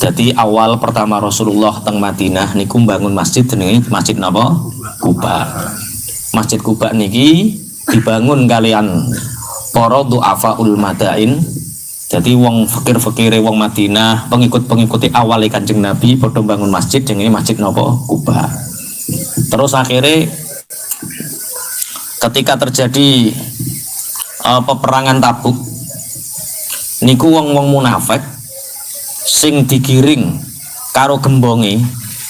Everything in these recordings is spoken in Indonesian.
Jadi awal pertama Rasulullah teng Madinah niku bangun masjid jenenge Masjid napa? Kuba. Masjid Kuba niki dibangun kalian para du'afaul madain. Jadi wong fakir-fakire wong Madinah, pengikut-pengikuti awal Kanjeng Nabi padha bangun masjid jenenge Masjid napa? Kuba. Terus akhirnya ketika terjadi peperangan Tabuk niku wong-wong munafik sing digiring karo gembonge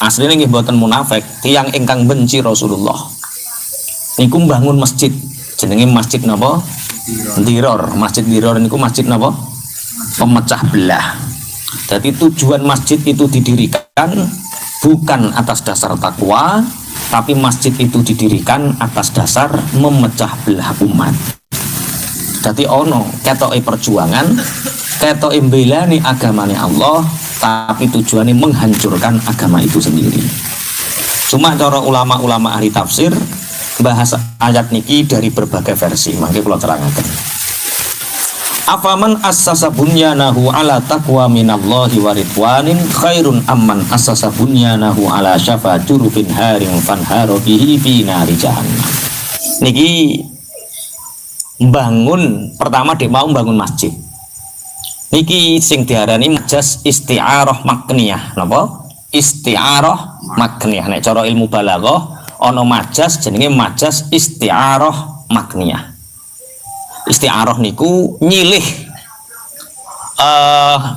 asline nggih mboten munafik, tiyang ingkang benci Rasulullah. Niku bangun masjid jenenge Masjid napa? Diror. Masjid Diror niku masjid napa? Pemecah belah. Jadi tujuan masjid itu didirikan bukan atas dasar takwa, tapi masjid itu didirikan atas dasar memecah belah umat. Jadi ono ketoke perjuangan, ketoke mbelani agamane Allah, tapi tujuannya menghancurkan agama itu sendiri. Cuma cara ulama-ulama ahli tafsir bahas ayat niki dari berbagai versi, mangke kula terangaken. Afaman assasa bunyanahu ala taqwa minallahi wa ridwanin khairun amman assasa bunyanahu ala syafa jurufin haring fanharo bihi fi nari jahannam. Niki bangun pertama dia mau bangun masjid. Niki sing diarani majas isti'arah makniyah. Napa? Isti'arah makniyah. Nek cara ilmu balaghah ana majas jenenge majas isti'arah makniyah. Isti'arah niku nyilih.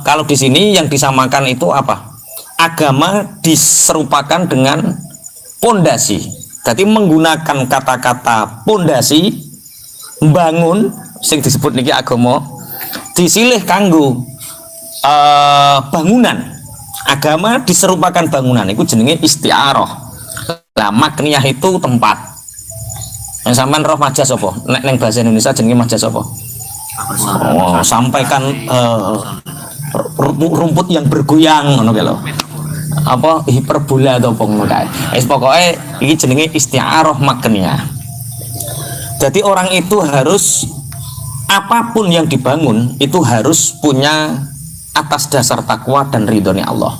Kalau di sini yang disamakan itu apa? Agama diserupakan dengan pondasi. Jadi menggunakan kata-kata pondasi bangun sing disebut niki agama disilih kanggo bangunan. Agama diserupakan bangunan itu jenenge isti'arah. Lah makniyah itu tempat. Yang sampean roh majas apa? Nek neng bahasa Indonesia jenenge majas apa? Oh, sampaikan rumput yang bergoyang ngono lho. Apa hiperbola atau apa ngono kae. Wis pokoke iki jenenge isti'arah makniyah. Jadi orang itu harus apapun yang dibangun itu harus punya atas dasar takwa dan ridhonya Allah.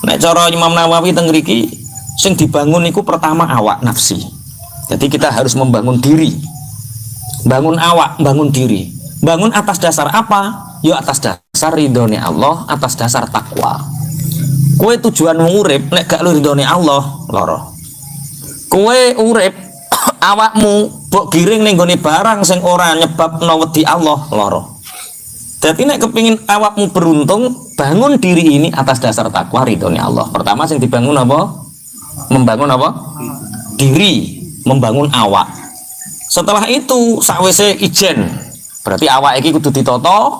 Nek cara Imam Nawawi teng mriki sing dibangun iku pertama awak nafsi. Jadi kita harus membangun diri, bangun awak, bangun diri, bangun atas dasar apa? Yo atas dasar ridhonya Allah, atas dasar takwa. Kue tujuan urip nek gak ridhonya Allah loro. Kue urip awakmu mbok giring ning gone barang sing ora nyebabno wedi Allah loro. Jadi nek kepingin awakmu beruntung, bangun diri ini atas dasar takwa ridhonya Allah. Pertama sing dibangun apa? Membangun apa? Diri. Membangun awak. Setelah itu sakwise ijen, berarti awak iki kudu ditoto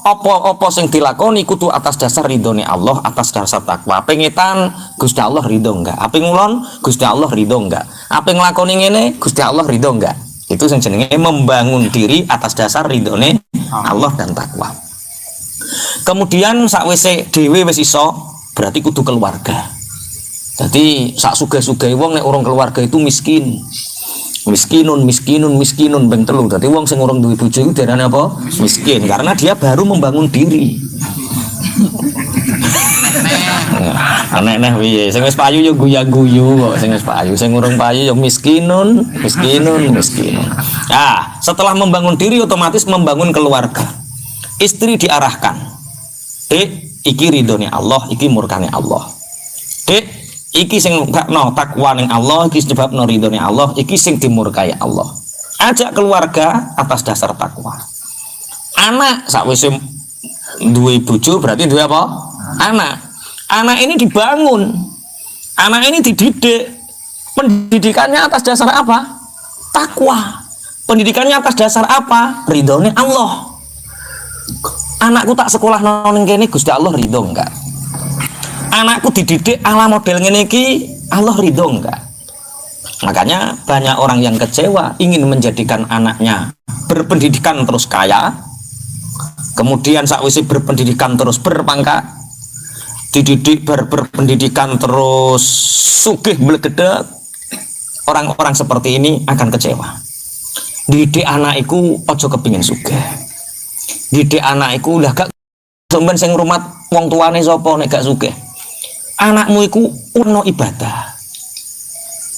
apa sing dilakoni kudu atas dasar ridhone Allah, atas dasar takwa. Pengetan Gusti Allah ridho enggak? Ape ngulon Gusti Allah ridho enggak? Ape nglakoni ngene Gusti Allah ridho enggak? Itu sing jenenge membangun diri atas dasar ridhone Allah dan takwa. Kemudian sakwise dhewe wis iso, berarti kudu keluarga. Jadi sak sugih-sugih wong nek urung keluarga itu miskin. Miskinun beng telu. Dadi wong sing urung duwe bojo iku diarani apa? Miskin karena dia baru membangun diri. Aneh-aneh piye? Sing wis payu yo guyu-guyu kok, sing wis payu, sing urung payu yo miskinun. Nah, setelah membangun diri otomatis membangun keluarga. Istri diarahkan. Iki ridhonya Allah, iki murkane Allah. Iki sing gak no takwa ning Allah, iki sebabno ridhone Allah, iki sing dimurkai Allah. Ajak keluarga atas dasar takwa. Anak sakwise duwe bojo berarti duwe apa? Anak. Anak ini dibangun. Anak ini dididik. Pendidikannya atas dasar apa? Takwa. Pendidikannya atas dasar apa? Ridhone Allah. Anakku tak sekolah nang kene Gusti Allah ridho enggak? Anakku dididik ala model ngene iki Allah ridho enggak? Makanya banyak orang yang kecewa ingin menjadikan anaknya berpendidikan terus kaya, kemudian sakwise berpendidikan terus berpangkat, dididik berpendidikan terus sugih blegedeg. Orang-orang seperti ini akan kecewa. Didik anak iku ojo kepingin sugih. Didik anak iku lah gak sampean sing ngrumat wong tuane sapa nek gak sugih. Anakmu iku ono ibadah.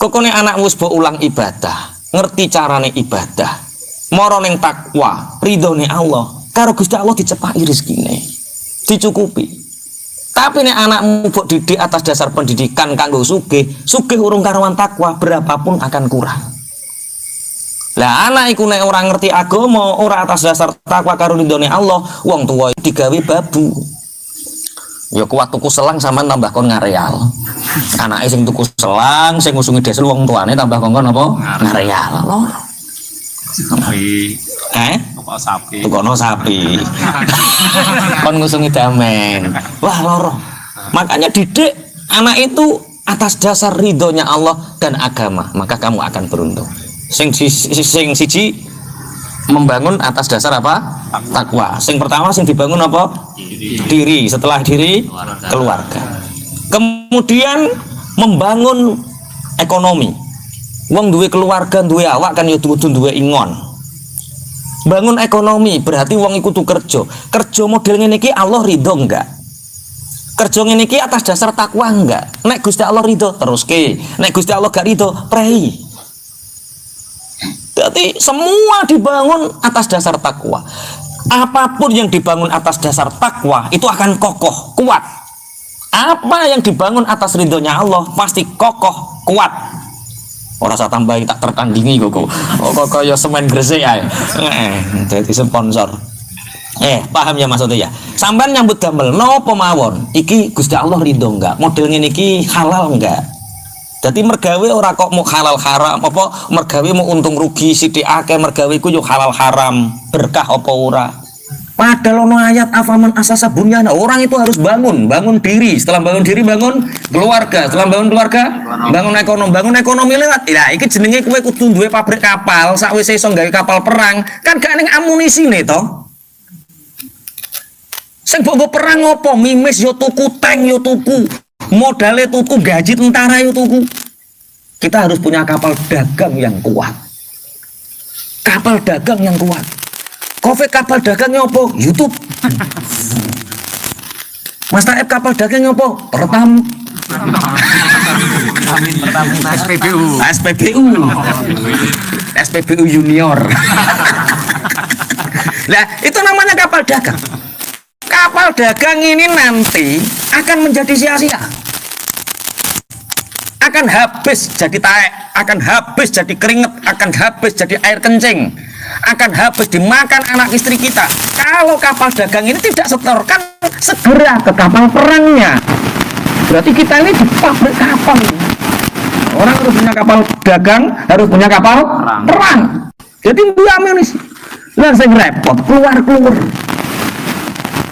Kokone anakmu wis ulang ibadah, ngerti carane ibadah. Mara ning takwa, ridhone Allah, karo Gusti Allah dicepaki rezekine. Dicukupi. Tapi nek anakmu mbok didik atas dasar pendidikan kanggo sugih urung karuan takwa, berapapun akan kurang. Lah anak iku nek ora ngerti agama, ora atas dasar takwa karo ridhone Allah, wong tuwa digawe babu. Ya kuat tuku selang sama tambah kon ngareal. Anake sing tuku selang, sing ngusungi desel wong tuane tambah kon apa? Ngareal. Lho. Sapi. Tukok sapi. Tukono sapi. Kon ngusungi damen. Wah loro. Makanya didik anak itu atas dasar ridhonya Allah dan agama, maka kamu akan beruntung. Sing siji membangun atas dasar apa? Takwa. Sing pertama sing dibangun apa? Diri. Setelah diri keluarga. Kemudian membangun ekonomi. Wong duwe keluarga, duwe awak kan ya kudu duwe ingon. Bangun ekonomi berarti wong iku tuh kerja. Kerja model ngene iki Allah ridho enggak? Kerja ngene iki atas dasar takwa enggak? Nek Gusti Allah ridho teruske. Nek Gusti Allah gak ridho, prei. Jadi semua dibangun atas dasar takwa. Apapun yang dibangun atas dasar takwa itu akan kokoh, kuat. Apa yang dibangun atas ridhonya Allah pasti kokoh, kuat. Ora usah tambahi tak tertandingi kok. Oh kaya semen gresik ae. Dadi sponsor. Paham ya maksudnya ya. Sampean nyambut damel napa mawon, iki Gusti Allah ridho enggak? Model ngene iki halal enggak? Jadi mergawe ora kok mau halal haram apa mergawe mau untung rugi sithik akeh mergawe iku yo halal haram berkah apa ora. Padahal ono ayat afaman asasa bunyana, orang itu harus bangun diri, setelah bangun diri bangun keluarga, setelah bangun keluarga bangun ekonomi lewat. Lah iki jenenge kowe kudu duwe pabrik kapal, sakwise iso gawe kapal perang, kan gak ning amunisine to. Sing mbok perang apa? Mimis yo tuku, tank yo tuku. Modalnya tuku, gaji tentara itu tuku. Kita harus punya kapal dagang yang kuat. Kapal dagang yang kuat. Kowe kapal dagangnya apa? YouTube. Mas Taib kapal dagangnya apa? SPBU Junior. Nah, itu namanya kapal dagang. Kapal dagang ini nanti akan menjadi sia-sia, akan habis jadi taek, akan habis jadi keringet, akan habis jadi air kencing, akan habis dimakan anak istri kita. Kalau kapal dagang ini tidak setorkan segera ke kapal perangnya, berarti kita ini di pabrik kapal. Orang harus punya kapal dagang, harus punya kapal perang. Jadi dua amunisi. Langsung repot keluar.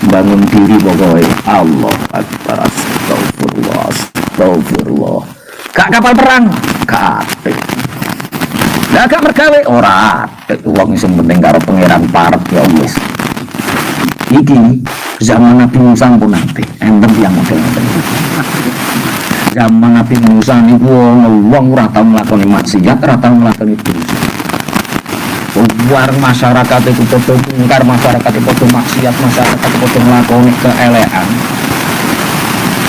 Bangun diri pokoknya. Allah Akbar, astagfirullah. Gak kapal perang, gak. Gak mergawe ora. Uang sing penting karo pangeran parep ya wis. Iki zaman Nabi Musa pun nanti enten yang model-model. Zaman Nabi Musa niku wong ora tau nglakoni maksiat, ora tau nglakoni dosa. Luar masyarakat itu podo mungkar, masyarakat itu podo maksiat, masyarakat itu podo nglakoni keelekan.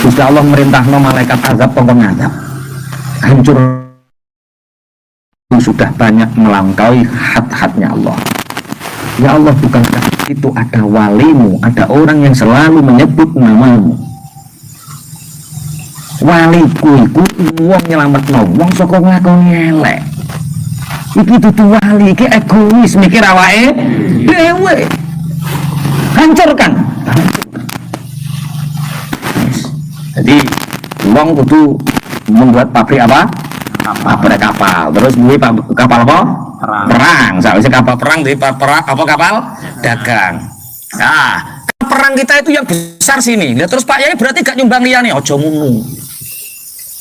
Gusti Allah merintahno malaikat azab tongkon ngadab. Hancur, sudah banyak melampaui had-hadnya Allah. Ya Allah, bukankah itu ada walimu, ada orang yang selalu menyebut namamu. Waliku iku wong nyelametno wong saka nglakoni elek. Iki dudu wali, iki egois mikir awake dhewe. Hancurkan. Jadi wong kudu membuat pabrik apa? Pabrik kapal. Terus duwe kapal apa? Perang. Sakwise kapal perang di apa kapal dagang. Nah, perang kita itu yang besar sini. Nah, terus Pak Yai berarti gak nyumbang liyane, aja ngono.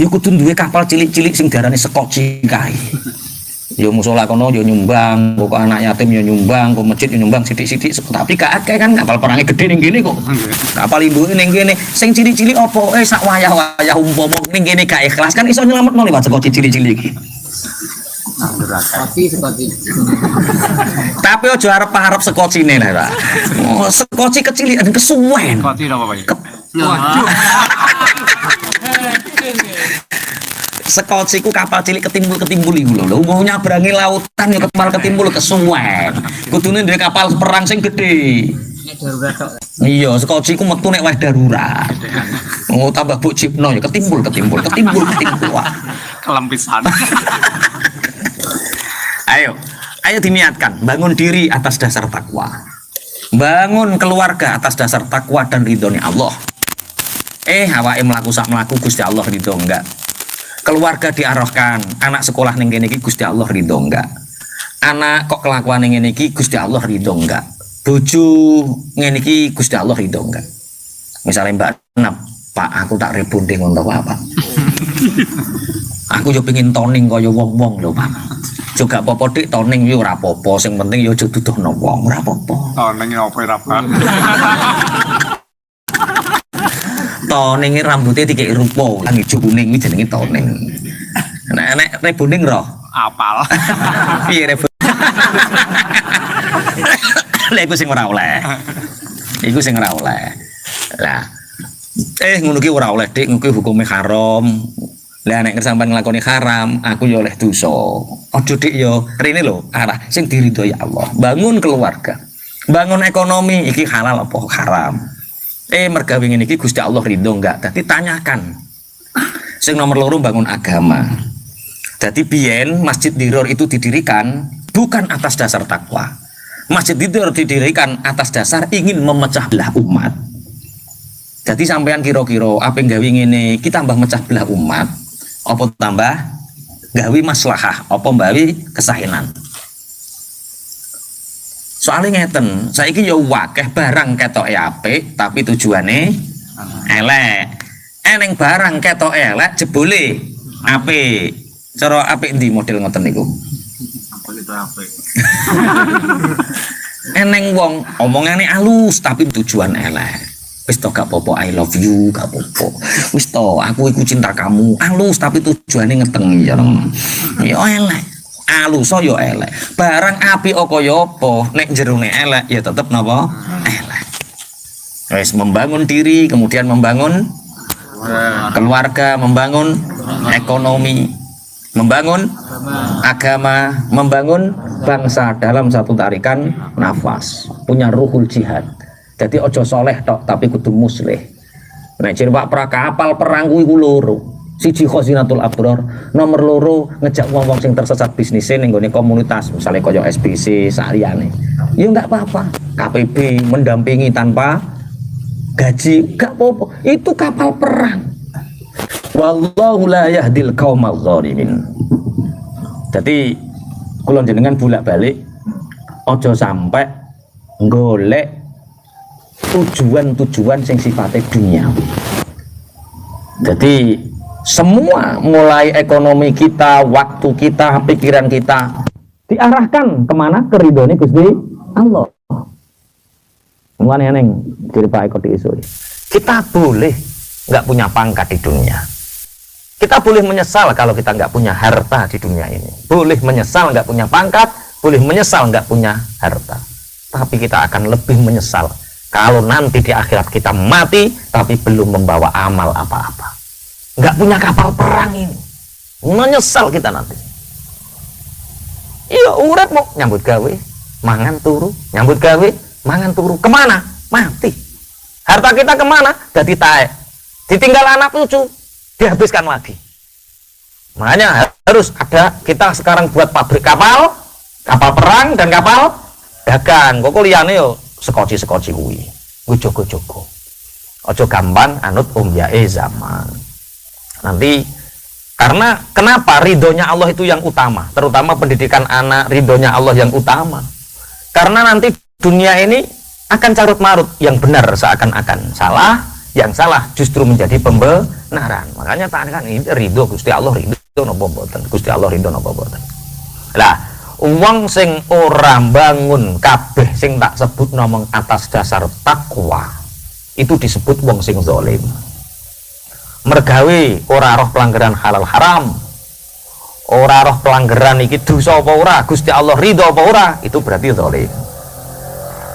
Ya kudu duwe kapal cilik-cilik sing darane sekoci kae. Ya musola kono ya nyumbang, kok anak yatim ya nyumbang, kok masjid ya nyumbang sithik-sithik. Tapi gak akeh kan kapal perangnya gede ning kene kok. Kapal ibuke ning kene sing cilik-cilik apa sak wayah-wayah umpama ning kene gak ikhlas kan iso nyelametno lewat sekoci cilik-cilik iki. Tapi ojo arep sekocine lah, Pak. Oh, sekoci kecil dan kesuwen. Koti apa Pak? Sekociku kapal cilik ketimbul iku lho. Mau nyabrangi lautan ya kapal ketimbul kesuwen. Kudune duwe kapal perang sing gedhe. Iya, sekociku metu nek wae darurat. Oh, tambah buk cipno ya ketimbul. Wah, Kelempisan. Ayo diniatkan bangun diri atas dasar takwa. Bangun keluarga atas dasar takwa dan ridhonya Allah. Awake mlaku sak mlaku Gusti Allah ridho enggak? Keluarga diarahkan, anak sekolah ning kene iki Gusti Allah ridho enggak? Anak kok kelakuan ning ngene iki Gusti Allah ridho enggak? Bojo ngene iki Gusti Allah ridho enggak? Misalnya Mbak Nap, Pak aku tak rebonding ngono apa? Aku yo pengin toning kaya wong-wong lho, Pak. Juga apa-apa dik toning yo ora apa-apa, sing penting yo aja duduhno wong, ora apa-apa. Toning opo ora apa. Toning rambutnya dikek rupa, lan ijo kuning iki jenenge toning. Nek rebonding roh. Apal. Piye rebonding? Lah iku sing ora oleh. Lah ngono ki ora oleh dik, ngono ki hukume haram. Lah nek sampean nglakoni haram, aku yo oleh dosa. Aja dik yo, rene lho arah sing diridhoi Allah. Bangun keluarga. Bangun ekonomi iki halal apa haram? Mergawe ngene iki Gusti Allah ridho enggak? Dadi tanyakan. Sing nomor loro bangun agama. Dadi biyen Masjid Diror itu didirikan bukan atas dasar takwa. Masjid Diror didirikan atas dasar ingin memecah belah umat. Jadi sampean kira-kira apa gawe ngene iki tambah mecah belah umat apa tambah gawe maslahah apa gawe kesaenan. Soalnya ngeten, saiki ya wakeh barang ketoke apik tapi tujuane elek. Eneng barang ketoke elek jebule apik. Cara apik ndi model ngoten niku? Apa itu apik? Eneng wong omongane alus tapi tujuan elek. Wis to gak apa-apa, I love you, gak apa-apa. Wis to, aku iku cinta kamu. Alus tapi tujuane ngeteng ya. Ya elek. Alus yo elek. Barang api kaya apa, nek jerone elek ya tetep napa? Elek. Wis membangun diri, kemudian membangun keluarga, membangun ekonomi, membangun agama, membangun bangsa dalam satu tarikan nafas, punya ruhul jihad. Jadi ojo soleh tok tapi kudu muslih. Nek jeneng Pak prakapal perang kuwi ku loro. Siji khazinatul abror, nomor loro ngejak wong-wong sing tersesat bisnisnya ning gone komunitas, misalnya kaya SBC saliyane. Ya enggak apa-apa. KPB mendampingi tanpa gaji, enggak apa-apa. Itu kapal perang. Wallahu la yahdil qaumal zalimin. Jadi kula jenengan bolak-balik ojo sampai golek tujuan-tujuan sing sifatnya duniawi. Jadi semua mulai ekonomi kita, waktu kita, pikiran kita diarahkan kemana? Ke ridhone Gusti Allah. Mulane neng diri Pak Eko isu. Kita boleh nggak punya pangkat di dunia. Kita boleh menyesal kalau kita nggak punya harta di dunia ini. Boleh menyesal nggak punya pangkat, boleh menyesal nggak punya harta. Tapi kita akan lebih menyesal kalau nanti di akhirat kita mati tapi belum membawa amal apa-apa. Nggak punya kapal perang ini. Menyesal kita nanti. Iya, urip mau nyambut gawe, mangan turu, nyambut gawe, mangan turu. Kemana? Mati. Harta kita kemana? Jadi taek. Ditinggal anak cucu, dihabiskan lagi. Makanya harus ada, kita sekarang buat pabrik kapal perang dan kapal dagang. Kok liyane yo sekoci kuwi. Kuwi jogo-jogo. Ojo gampang anut yae zaman. Nanti karena kenapa ridhonya Allah itu yang utama, terutama pendidikan anak, ridhonya Allah yang utama. Karena nanti dunia ini akan carut marut, yang benar seakan-akan salah, yang salah justru menjadi pembenaran. Makanya tanyakan ini ridho Gusti Allah ridho napa mboten? Gusti Allah ridho napa mboten? Lah, wong sing ora bangun kabeh sing tak sebut nomong atas dasar takwa itu disebut wong sing zalim. Mergawe ora roh pelanggaran halal haram, ora roh pelanggaran iki dosa apa ora, Gusti Allah ridho apa ora, itu berarti zalim.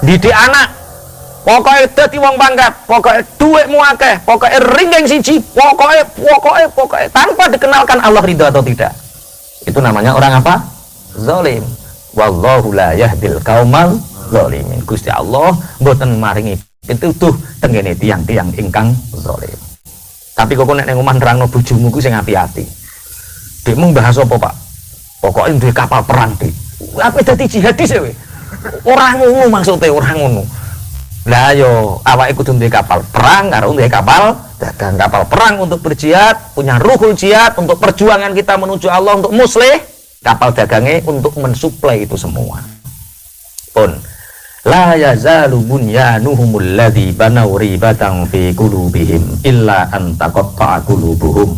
Didik anak pokoknya dadi wong pangkat, pokoknya duitmu akeh, pokoknya ringgeng siji, pokoknya tanpa dikenalkan Allah ridho atau tidak, itu namanya orang apa? Zalim. Wallahu la yahdil qaumal zalimin. Gusti Allah mboten maringi pitutuh tengene tiang-tiang ingkang zalim. Tapi kok nek ning omah nerangno bojomu ku sing ati-ati. Dek mung bahas apa, Pak? Pokoke duwe kapal perang, Dik. Apa dadi jihadis kowe? Ora ngono maksude, ora ngono. Lah yo awake kudu duwe kapal perang karo duwe kapal dagang. Kapal perang untuk berjihad, punya ruhul jihad untuk perjuangan kita menuju Allah untuk muslih. Kapal dagangnya untuk mensuplai itu semua. Pun la yazalu bunyanuhumul ladzi banaw ribatan fi qulubihim illa an taqatta'a qulubuhum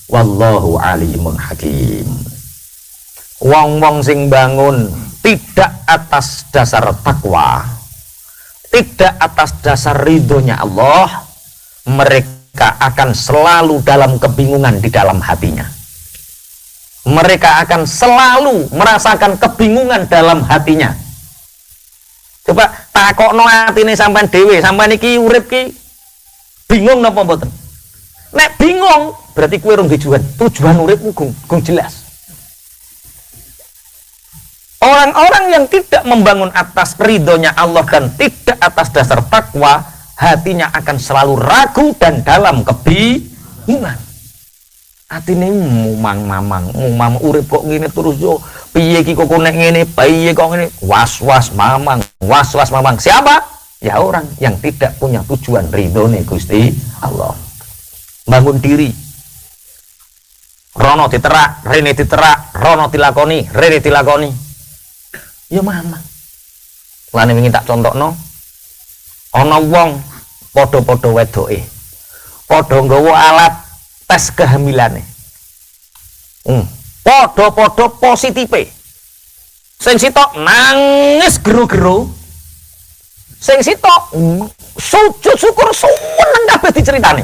wallahu alimun hakim. Wong-wong sing bangun tidak atas dasar takwa, tidak atas dasar ridhonya Allah, mereka akan selalu dalam kebingungan di dalam hatinya. Mereka akan selalu merasakan kebingungan dalam hatinya. Coba takokno atine sampean dhewe, sampean iki urip ki bingung napa mboten? Nek bingung berarti kowe urung tujuan uripmu gong jelas. Orang-orang yang tidak membangun atas ridhonya Allah dan tidak atas dasar takwa, hatinya akan selalu ragu dan dalam kebingungan. Atine mumang urip kok ngene terus yo piye iki kok nek ngene piye kok ngene was-was mamang. Siapa? Ya orang yang tidak punya tujuan ridhone Gusti Allah. Bangun diri. Rono diterak, rene diterak, rono dilakoni, rene dilakoni. Ya mamang. Lane wingi tak contokno. Ana wong padha-padha wedoke. Padha nggawa alat tes kehamilane. Podo-podo positife. Sing sitok nangis geru-geru. Sing sitok sujud syukur seneng kabeh diceritani.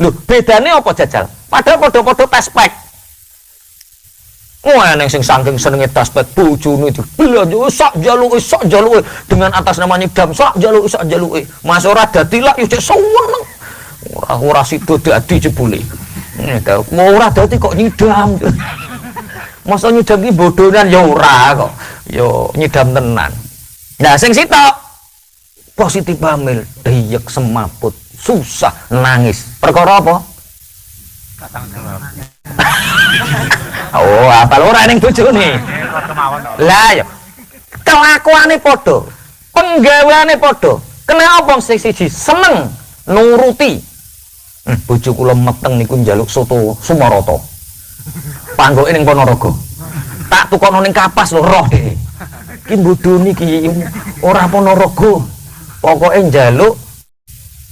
Lho, bedane apa jajal? Padahal podo-podo tes pack. Wah, neng sing saking senenge tes pack bojone dibelanja sak jaluke dengan atas nama nyidam sak jaluke. Mas ora dadi lak yo cek seneng. Ora sido dadi jebule. Ora dadi kok nyidam. Masa nyidam ki bodonan ya ora kok. Yo nyidam tenan. Nah, sing sitok positif hamil, deyek semaput, susah, nangis. Perkara apa? Katang jawab. Oh, apal ora ning bojone. Lah ya. Kelakuane padha, penggaweane padha. Kenapa sing siji seneng nuruti? Bojo kula meteng niku njaluk soto Sumarata. Panggoke ning Ponorogo. Tak tukono ning Kapas lho roh dhek. Ki bodoni ki ora Ponorogo. Pokoke njaluk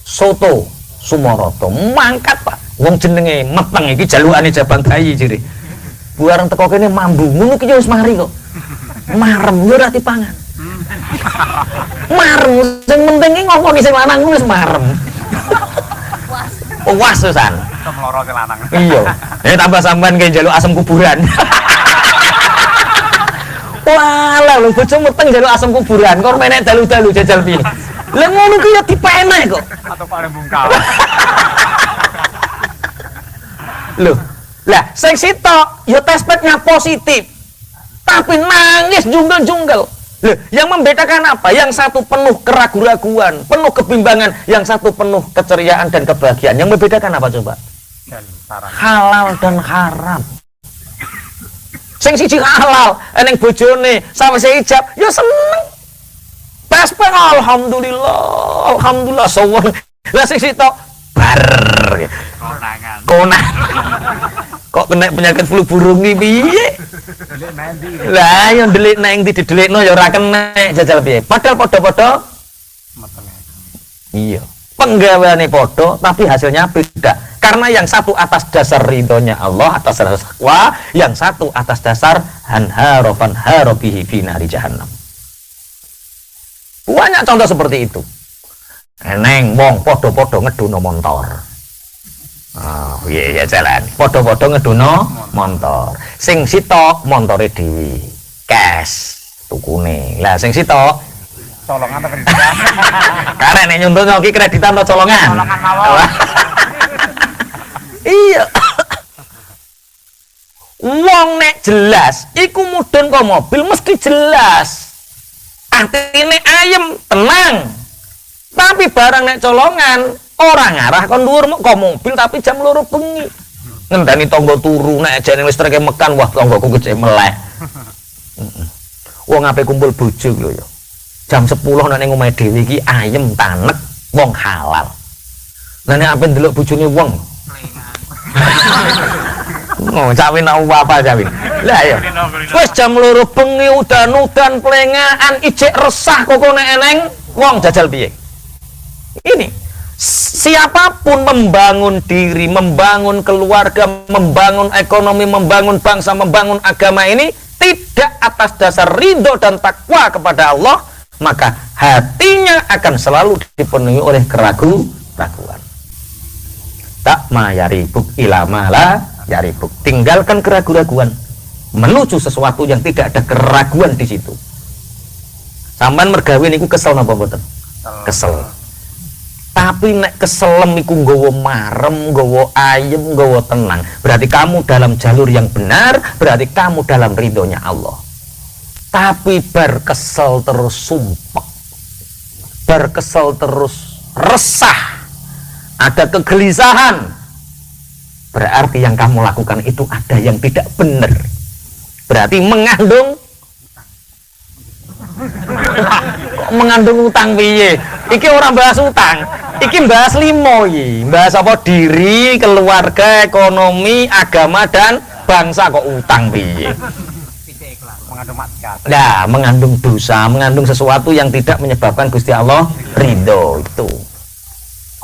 soto Sumarata. Mangkat, Pak. Wong jenenge meteng iki jalukane jabang bayi jere. Buareng teko kene mambu. Ngono ki wis mari kok. Marem yo ora dipangan. Marem sing penting ki ngomong sing lanang wis marem. Puas Susan. Meloro ke lanang. Iya. Tambah sampean ke njaluk asam kuburan. Walah lho bojo meteng njaluk asam kuburan. Kok menek dalu-dalu jajal piye? Lah ngono ki ya dipenek kok. Atau paling bungkal. Loh. Lah sing sitok ya tes pack-nya positif. Tapi nangis jungkel-jungkel. Loh, yang membedakan apa? Yang satu penuh keraguan-raguan, penuh kebimbangan, yang satu penuh keceriaan dan kebahagiaan. Yang membedakan apa coba? Halal dan haram. Sing siji halal, eneng bojone sawise ijab, ya seneng. Paspek alhamdulillah sawon. Lah sing sitok bar. Konangan. Kok kena penyakit flu burung iki piye? Lah yang delik neng didelikno ya ora kena jajal piye. Padahal padha-padha iya. Penggaweane padha tapi hasilnya beda. Karena yang satu atas dasar ridhonya Allah, atas dasar takwa, yang satu atas dasar hanharofan harobihi fi nari jahannam. Banyak contoh seperti itu. Eneng wong padha-padha ngedono montor. Oh, iya jalan. Padha-padha ngedono montor. Sing sitok montore dhewe. Cash tukune. Lah sing sitok colongan tapi karena nek nyontono ki kreditan atau colongan. colongan mawon. Iya. Wong nek jelas iku mudhun kok mobil mesti jelas. Atine ayem, tenang. Tapi barang nek colongan orang ngarah kon dhuwur kok mobil tapi jam 2 bengi. Ngendani tangga turu nek jane listrike mekan wah tanggaku gede meleh. Wong ape kumpul bojo lho ya. Jam 10 nek ning omahe dhewe iki ayem tanek wong halal. Lah nek ape ndelok bojone wong. Oh, cawin apa cawin. Lah ya. Wis jam 2 bengi udan-udan plengaan ijek resah kok nek eneng wong jajal piye. Ini siapapun membangun diri, membangun keluarga, membangun ekonomi, membangun bangsa, membangun agama ini tidak atas dasar ridho dan takwa kepada Allah, maka hatinya akan selalu dipenuhi oleh keraguan. Tak mayaribuk ilamala yaribuk. Tinggalkan keraguan menuju sesuatu yang tidak ada keraguan di situ. Sampean mergawe niku kesel napa mboten? Kesel. Tapi nek keselem iku nggawa marem, nggawa ayem, nggawa tenang, berarti kamu dalam jalur yang benar, berarti kamu dalam ridhonya Allah. Tapi berkesel terus sumpek, berkesel terus resah, ada kegelisahan, berarti yang kamu lakukan itu ada yang tidak benar, berarti mengandung utang piye? Iki orang bahas utang, iki bahas limo iki, bahas apa diri, keluarga, ekonomi, agama dan bangsa kok utang piye? Mengandung maksiat. Nah, mengandung dosa, mengandung sesuatu yang tidak menyebabkan Gusti Allah ridho itu.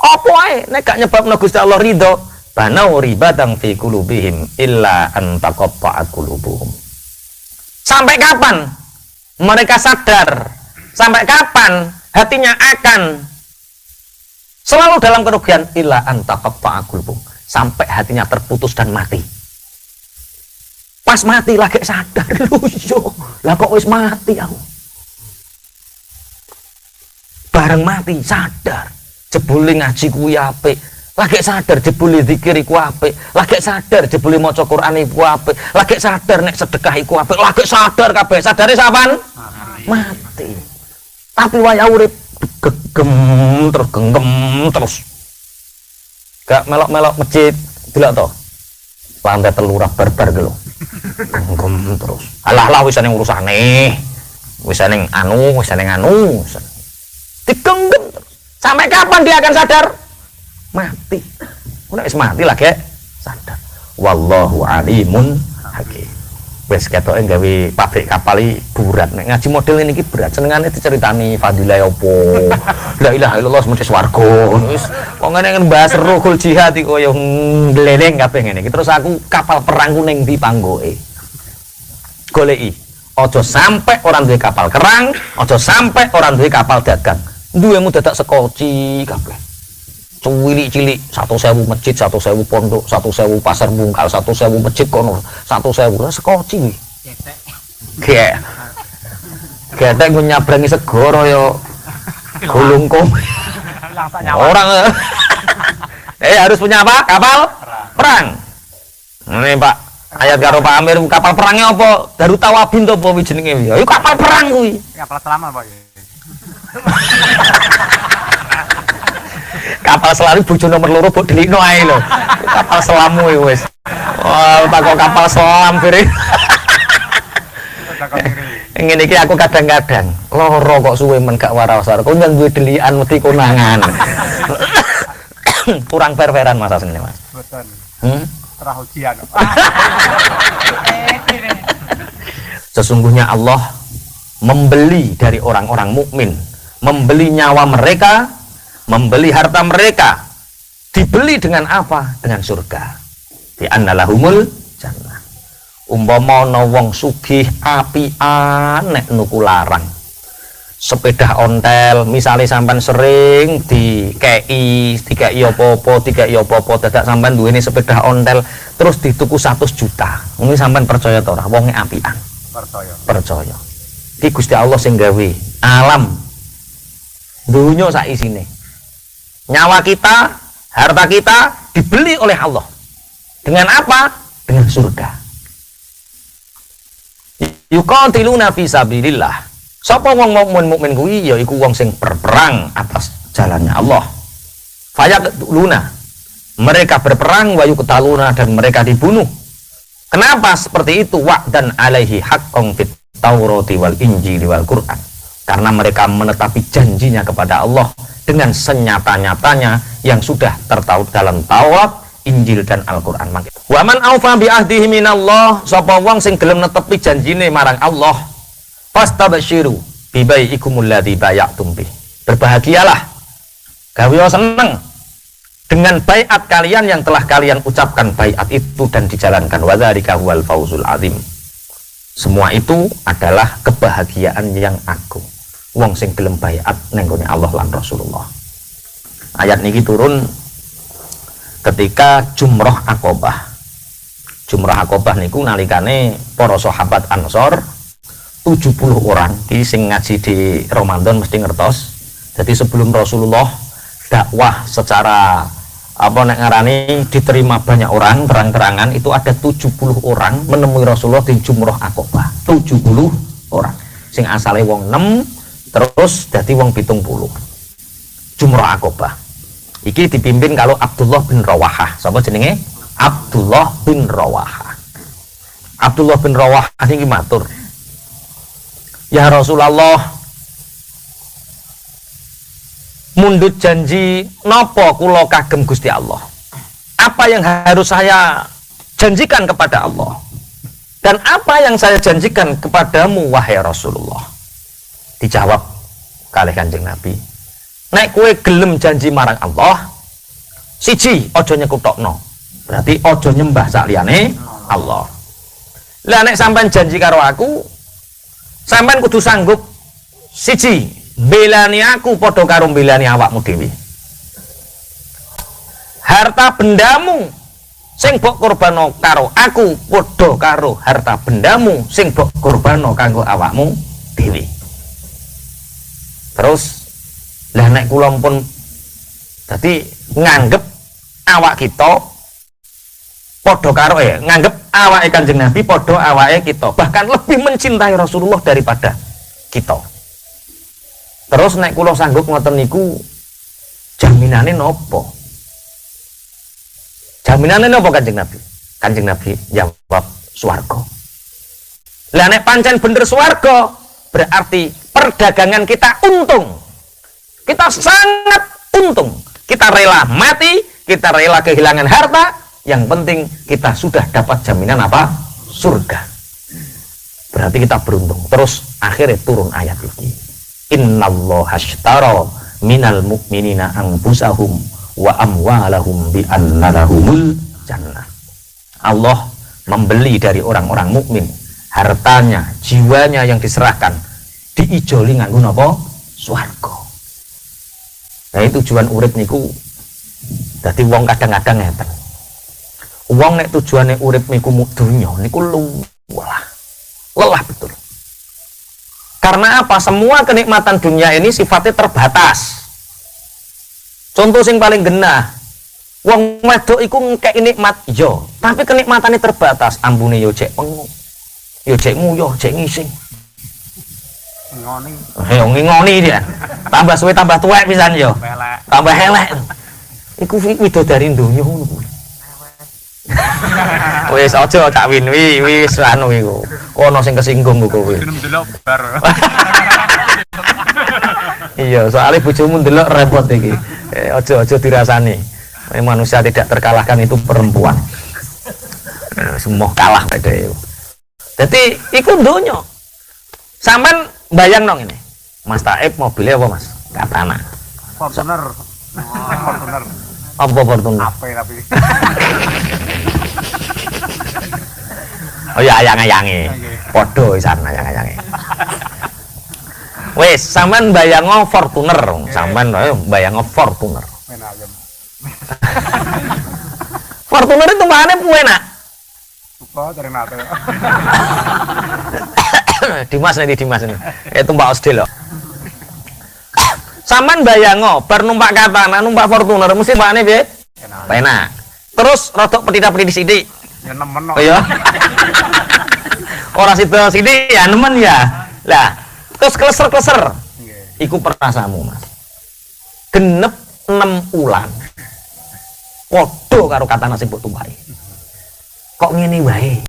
Apa ae nek gak nyebabno Gusti Allah ridho? Banau ribatan fi qulubihim illa an taqatta'at qulubuhum. Sampai kapan mereka sadar? Sampai kapan hatinya akan selalu dalam kerugian? Illa antaqatta'a qulubuhum, sampai hatinya terputus dan mati. Pas mati lagi sadar lho yo. Lah kok wis mati aku. Bareng mati sadar, jebule ngaji kuwi apik. Lagi sadar jebule zikir iku apik. Lagi sadar jebule maca Quran iku apik. Lagi sadar nek sedekah iku apik. Lagi sadar kabeh. Sadare sapan? Mati. Tapi waya urip genggem terus gak melok-melok masjid delok to lantai telurah barbar gitu genggem terus alah wis ning urusane wis ning anu digenggem terus sampai kapan dia akan sadar? Mati. Wis mati lagi sadar. Wallahu alimun hakim. Wes ketoke gawe pabrik kapal iki berat. Nek ngaji model ini iki berat. Senengane diceritani fadilah opo. La ilaha illallah mesti swarga. Wis kok ngene bahas ruhul jihad iki koyo gleleng kabeh ngene iki. Terus aku kapal perangku ning ndi panggoke. Goleki. Aja sampai orang duwe kapal kerang, aja sampai orang duwe kapal dagang. Duwemu dadak sekoci kabeh. Cilik-cilik 100.000 masjid, 100.000 pondok, 100.000 pasar bungkal, 100.000 masjid kono, 100.000 sekoci kuwi. Getek. Getek ku nyabrangi segara ya gulungkum. Orang harus punya apa? Kapal perang. Ini Pak, ayat karo Pak Amir kapal perangnya apa? Daru Tawabin to apa jenenge? Ya kapal perang kuwi. Kapal selam Pak. Kapal selam bojo nomor loro mbok delikno ae lho. Kapal selammu iki wis. Wah, takok kapal selam kiri. Ngene iki aku kadang-kadang loro kok suwe men gak waras-waras. Kok nang duwe delikan mesti konangan. Kurang fair-fairan Mas asline Mas. Betul. Terah ujian. Sesungguhnya Allah membeli dari orang-orang mukmin, membeli nyawa mereka, membeli harta mereka, dibeli dengan apa? Dengan surga. Bi annalahumul jannah. Umpama ana wong sugih apian nek nuku larang. sepeda ontel, misalnya sampean sering dikei apa-apa dadak sampean duweni sepeda ontel terus dituku 100 juta. Mungkin sampean percaya ta ora wonge apian? Percaya. Iki Gusti Allah sing gawe alam dunya sak isine. Nyawa kita, harta kita dibeli oleh Allah. Dengan apa? Dengan surga. Yuqatiluna fi sabilillah. Sapa wong mukmin kuwi ya iku wong sing berperang atas jalannya Allah. Fayaqtuluna. Mereka berperang wa yuqtaluna dan mereka dibunuh. Kenapa seperti itu? Wa'dan alaihi haqqan fit Taurati wal Injili wal Quran. Karena mereka menetapi janjinya kepada Allah dengan senyata-nyatanya yang sudah tertaut dalam Taurat, Injil dan Al-Qur'an. Wa man aufa bi ahdihi minallah, sapa wong sing gelem netepi janjine marang Allah, fastabsyiru bi bai'ikumul ladzi bay'atum bih. Berbahagialah, gawe seneng dengan baiat kalian yang telah kalian ucapkan baiat itu dan dijalankan. Wa dzalika huwal fauzul azim. Semua itu adalah kebahagiaan yang agung. Wong sing gelem baiat ning gone Allah lan Rasulullah. Ayat niki turun ketika Jumrah Aqabah. Jumrah Aqabah niku nalikane para sahabat Ansor 70 orang di sing ngaji di Ramadan mesti ngertos. Jadi sebelum Rasulullah dakwah secara apa nek ngarani diterima banyak orang terang-terangan, itu ada 70 orang menemui Rasulullah di Jumrah Aqabah. 70 orang. Sing asale wong 6 terus dadi wong 70. Jumrah Aqabah. Iki dipimpin kalau Abdullah bin Rawahah. Sapa jenenge? Abdullah bin Rawahah. Abdullah bin Rawahah iki matur, "Ya Rasulullah, mundut janji napa kula kagem Gusti Allah? Apa yang harus saya janjikan kepada Allah? Dan apa yang saya janjikan kepadamu wahai Rasulullah?" Dijawab kalih Kanjeng Nabi, "Nek kue gelem janji marang Allah, siji ojo nyekutokno, berarti ojo nyembah sakliyane Allah. Lah nek sampean janji karo aku, sampean kudu sanggup siji belani aku padha karo belani awakmu dhewe. Harta bendamu sing mbok korbano karo aku padha karo harta bendamu sing mbok korbano kanggo awakmu dhewe." Terus lah nek kula pun dadi nganggep awak kita padha karo nganggep awake Kanjeng Nabi padha awake kita, bahkan lebih mencintai Rasulullah daripada kita. Terus nek kula sanggup ngoten niku jaminane napa? Jaminane napa Kanjeng Nabi? Kanjeng Nabi jawab swarga. Lah nek pancen bener swarga, berarti perdagangan kita untung. Kita sangat untung. Kita rela mati, kita rela kehilangan harta, yang penting kita sudah dapat jaminan apa? Surga. Berarti kita beruntung. Terus akhirnya turun ayat ini. Innallaha ashtara minal mu'minina anfusahum wa amwalahum bi anna lahumul jannah. Allah membeli dari orang-orang mukmin hartanya, jiwanya yang diserahkan, diijoli nganggo napa? Swarga. Nah, tujuan urip niku dadi wong kadang-kadang ngeten. Wong nek tujuane urip niku dunya niku lelah betul. Karena apa? Semua kenikmatan dunia ini sifatnya terbatas. Contoh sing paling genah, wong wedok iku ngekek nikmat yo, tapi kenikmatannya terbatas. Ambune yo cek pengu, yo cek nguyuh, cek ngising. Ngoni dia. Tambah suwe tambah tuwek pisan yo. Tambah elek. Iku widodari donya ngono kuwi. Wis aja tak winwi wis anu iku. Ono sing kesinggung kok kowe. Delok bar. Iya, soalnya bojomu ndelok repot iki. Aja dirasani. Manusia tidak terkalahkan itu perempuan. Semua kalah dhewe. Dadi iku donya. Sampean bayang dong ini, Mas Taib mobilnya apa Mas? Katana. Fortuner. Fortuner. Apa Fortuner? Apa tapi? Oh ya ayang-ayange. Podo isan ayang-ayange. Wes, sampean bayango Fortuner, sampean bayango Fortuner. Men ayam. Fortuner itu tumpakane enak. Suka dari nate. Dimas ini. Itu Mbak Osdil loh. Sampean bayango bar numpak Katana, numpak Fortuner mesti tumpakane piye? Enak. Terus rodok petita-petiti sithik. Ya nemen Oh ya. Ora sithik ya nemen ya. Lah, terus kleser-kleser. Nggih. Iku perasamu, Mas. Genep 6 wulan. Padha karo Katana sing mbok tumpaki. Kok ngene wae?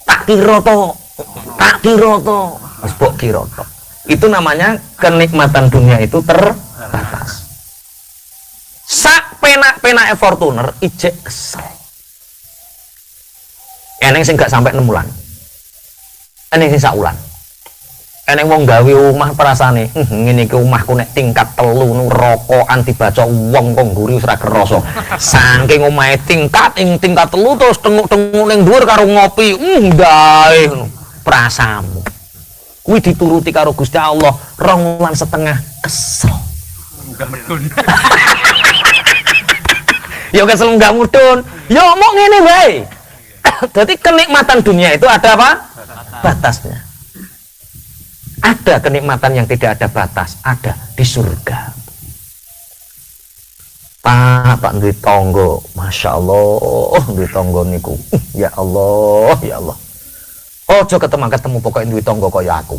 Tak kira to. Wis mbok kira to. Itu namanya kenikmatan dunia itu terbatas. Sak penak-penake Fortuner ijek kesel. Eneng sing gak sampai 6 wulan. Eneng sing sak wulan. Eneng wong gawe omah perasane, ngene iki omahku nek tingkat 3 nu rokokan dibaca wong kok ngguri wis ra kerasa. Saking omahe tingkat 3 terus tenguk-tenguk ning dhuwur karo ngopi, ndae ngono. Prasamu. Kuwi dituruti karo Gusti Allah 2,5 wulan kesel. Enggak medun. Ya kesel enggak mudun. Ya mau ngene wae. Jadi kenikmatan dunia itu ada apa? Batasnya. Ada kenikmatan yang tidak ada batas, ada di surga. Pak duwe tangga, Masya Allah, duwe tangga niku. Ya Allah, ya Allah. Ojo ketemu pokoknya duwe tangga kaya aku.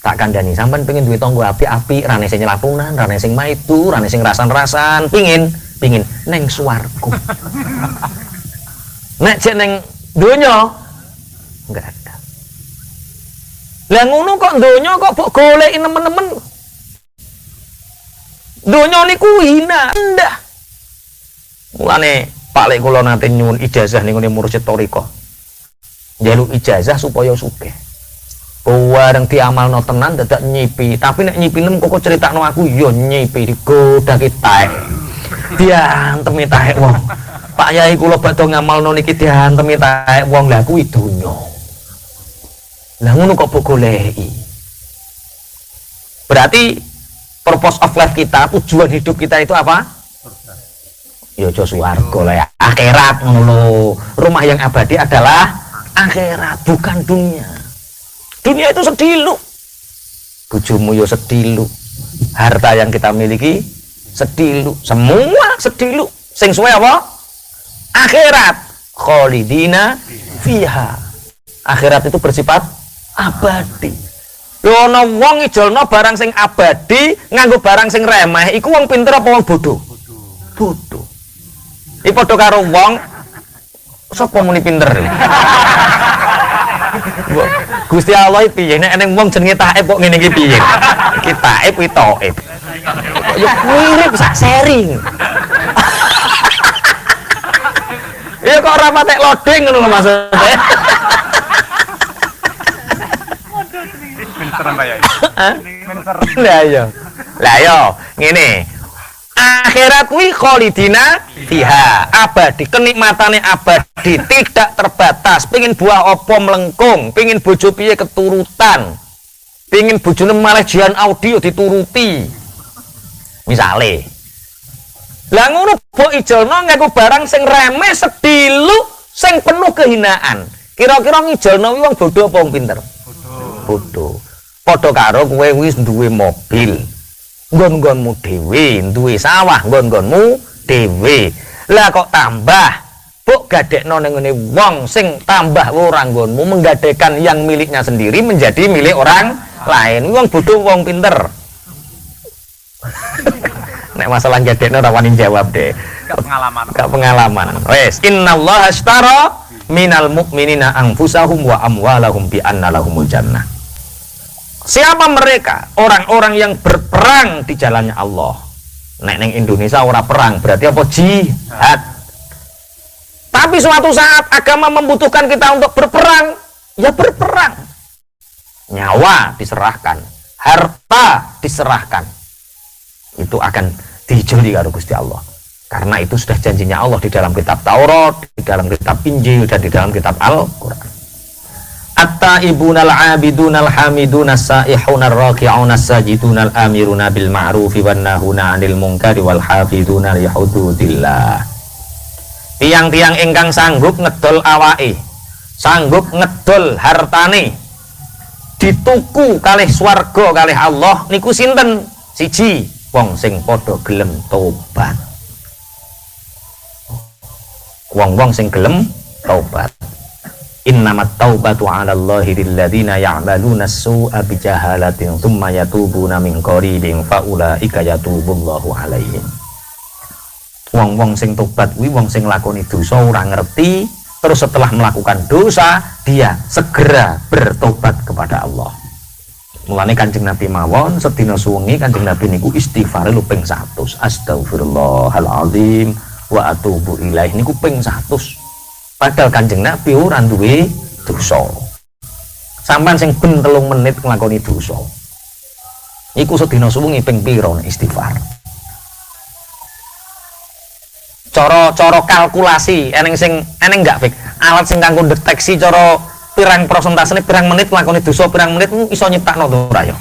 Tak kandhani sampean pengen duwe tangga apik-apik, rane sing nyelapunan, rane sing maitu, rane sing rasan-rasan, pingin neng swarga. Nek cek neng donya enggak ada. Lah ngono kok donya kok mbok goleki nemen-nemen. Donya niku hina, ndak. Mulane Pak Lek kula nate nyuwun ijazah ning ngene mursyid thariqah. Njaluk ijazah supaya sugih. Bareng diamalno tenan dadak nyipi, tapi nek nyipi nem kok critakno aku ya nyipi digodake taek. Diantemi taek wong. Pak Yai kula badhe ngamalno niki diantemi taek wong lha kuwi donya. Lah ngono kok mbok goleki. Berarti purpose of life kita, tujuan hidup kita itu apa? Ya aja swarga lah ya. Akhirat ngono lho. Rumah yang abadi adalah akhirat, bukan dunia. Dunia itu sedilu. Bojomu ya sedilu. Harta yang kita miliki sedilu. Semua sedilu. Sing suwe apa? Akhirat. Khalidina fiha. Akhirat itu bersifat abadi. Lho ana wong ijolno barang sing abadi nganggo barang sing remeh, iku wong pinter apa wong bodoh? Bodoh. Iki padha karo wong sapa muni pinter. Gusti Allah iki piye nek eneng wong jenenge taib kok ngene iki piye? Iki taib kuwi taib. Ya kuwi sak sering. Ya kok ora patek loading ngono lho maksudnya. Pinter Mbak Yai. Pinter. Lah yo ngene. Akhirat kuwi khalidina fiha, abadi, kenikmatane abadi, tidak terbatas. Pengin buah opo melengkung, pengin bojo piye keturutan, pengin bojone malah jian audio dituruti. Misale. Lah ngono mbok ijolno ngaku barang sing remeh sedilu, sing penuh kehinaan. Kira-kira ngijolno wong bodoh apa wong pinter? Bodoh. Padha karo kowe wis duwe mobil. Nggon-nggonmu dhewe, duwe sawah nggon-nggonmu dhewe. Lah kok tambah mbok gadekno ning ngene wong sing tambah ora nggonmu menggadekan yang miliknya sendiri menjadi milik orang lain. Wong bodoh wong pinter. Nek masalah gadekno ora wani jawab deh. Gak pengalaman. Wes, innallaha ashtara minal mu'minina anfusahum wa amwalahum bi anna lahumul jannah. Siapa mereka? Orang-orang yang berperang di jalannya Allah. Nek neng Indonesia ora perang, berarti apa? Jihad. Tapi suatu saat agama membutuhkan kita untuk berperang, ya berperang. Nyawa diserahkan, harta diserahkan. Itu akan dijoli karo Gusti Allah. Karena itu sudah janjinya Allah di dalam kitab Taurat, di dalam kitab Injil, dan di dalam kitab Al-Quran. at-taibunal 'abidunal hamidunas saihunal raki'unas sajidunal amiruna bil ma'rufi wan nahuna 'anil munkari wal hafizuna li hududillah. Tiang-tiang ingkang sanggup ngedol awake, sanggup ngedol hartane dituku kalih swarga kalih Allah niku sinten? Siji, wong sing padha gelem tobat. Wong-wong sing gelem tobat. Innamat taubatu 'alallahi lilladzina ya'maluna as-su'a bijahalatin tsumma yatubuna min qaribin fa ulaika yatubullahu 'alaihim. Wong-wong sing tobat kuwi wong sing lakoni dosa ora ngerti, terus setelah melakukan dosa dia segera bertobat kepada Allah. Mulane Kanjeng Nabi mawon sedina suwengi Kanjeng Nabi niku istighfar ping 100. Astagfirullahalazim wa atubu ilaih niku ping 100. Padahal Kanjeng Nabi ora duwe dosa. Sampeyan sing ben 3 menit nglakoni dosa. Iku sedina suwengi ping pira istighfar. Cara kalkulasi eneng enggak Fik? Alat sing kanggo deteksi cara pirang prosentasene pirang menit nglakoni dosa pirang menit iso nyiptakno to ora ya.